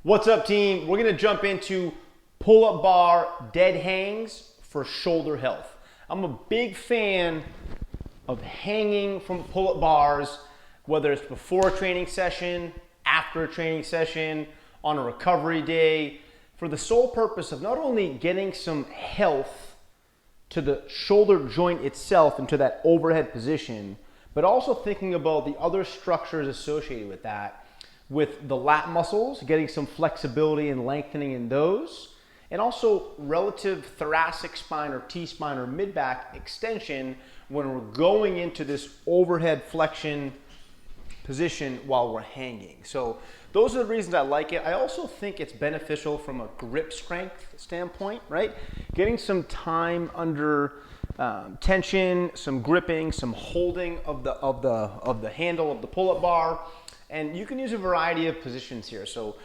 What's up, team? We're gonna jump into pull-up bar dead hangs for shoulder health. I'm a big fan of hanging from pull-up bars, whether it's before a training session, after a training session, on a recovery day, for the sole purpose of not only getting some health to the shoulder joint itself into that overhead position, but also thinking about the other structures associated with that, with the lat muscles, getting some flexibility and lengthening in those, and also relative thoracic spine or T-spine or mid-back extension when we're going into this overhead flexion position while we're hanging. So those are the reasons I like it. I also think it's beneficial from a grip strength standpoint, right? Getting some time under tension, some gripping, some holding of the handle of the pull-up bar. And you can use a variety of positions here. So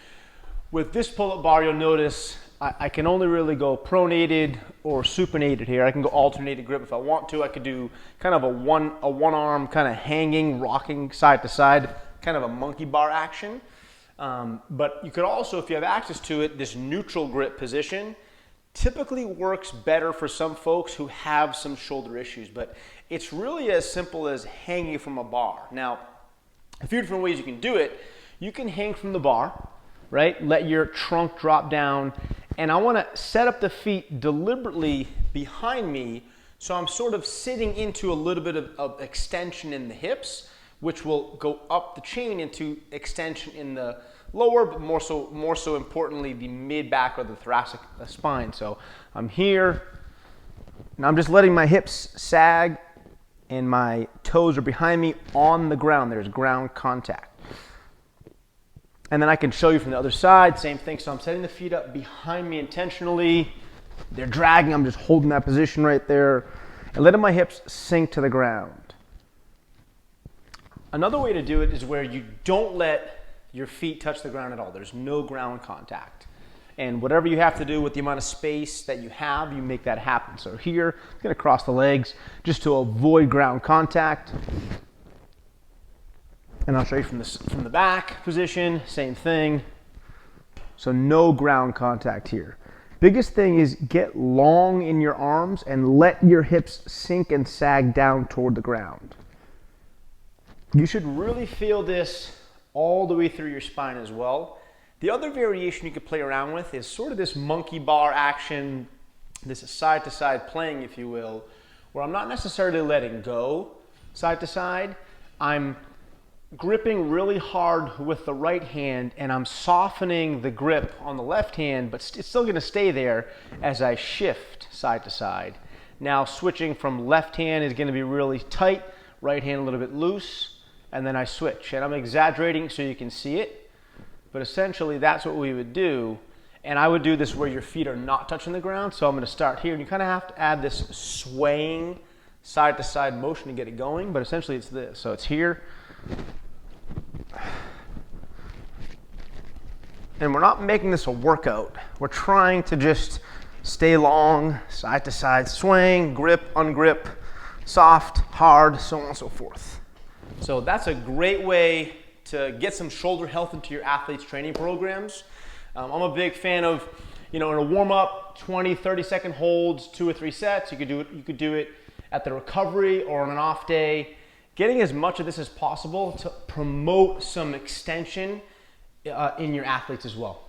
with this pull-up bar, you'll notice I can only really go pronated or supinated here. I can go alternated grip if I want to. I could do kind of a one arm kind of hanging, rocking side to side, kind of a monkey bar action. But you could also, if you have access to it, this neutral grip position typically works better for some folks who have some shoulder issues. But it's really as simple as hanging from a bar. Now, a few different ways you can do it. You can hang from the bar, right? Let your trunk drop down. And I want to set up the feet deliberately behind me so I'm sort of sitting into a little bit of extension in the hips, which will go up the chain into extension in the lower, but more so importantly, the mid-back or the thoracic spine. So I'm here, and I'm just letting my hips sag and my toes are behind me on the ground. There's ground contact. And then I can show you from the other side, same thing. So I'm setting the feet up behind me intentionally. They're dragging, I'm just holding that position right there and letting my hips sink to the ground. Another way to do it is where you don't let your feet touch the ground at all. There's no ground contact. And whatever you have to do with the amount of space that you have, you make that happen. So here, I'm gonna cross the legs just to avoid ground contact. And I'll show you from the back position, same thing. So no ground contact here. Biggest thing is get long in your arms and let your hips sink and sag down toward the ground. You should really feel this all the way through your spine as well. The other variation you could play around with is sort of this monkey bar action, this side to side playing, if you will, where I'm not necessarily letting go side to side. I'm gripping really hard with the right hand and I'm softening the grip on the left hand, but it's still gonna stay there as I shift side to side. Now switching from left hand is gonna be really tight, right hand a little bit loose, and then I switch. And I'm exaggerating so you can see it. But essentially, that's what we would do. And I would do this where your feet are not touching the ground. So I'm going to start here. And you kind of have to add this swaying side-to-side motion to get it going. But essentially, it's this. So it's here. And we're not making this a workout. We're trying to just stay long, side-to-side swing, grip, ungrip, soft, hard, so on and so forth. So that's a great way to get some shoulder health into your athletes' training programs. I'm a big fan of, in a warm-up, 20, 30-second holds, 2 or 3 sets. You could do it at the recovery or on an off day. Getting as much of this as possible to promote some extension in your athletes as well.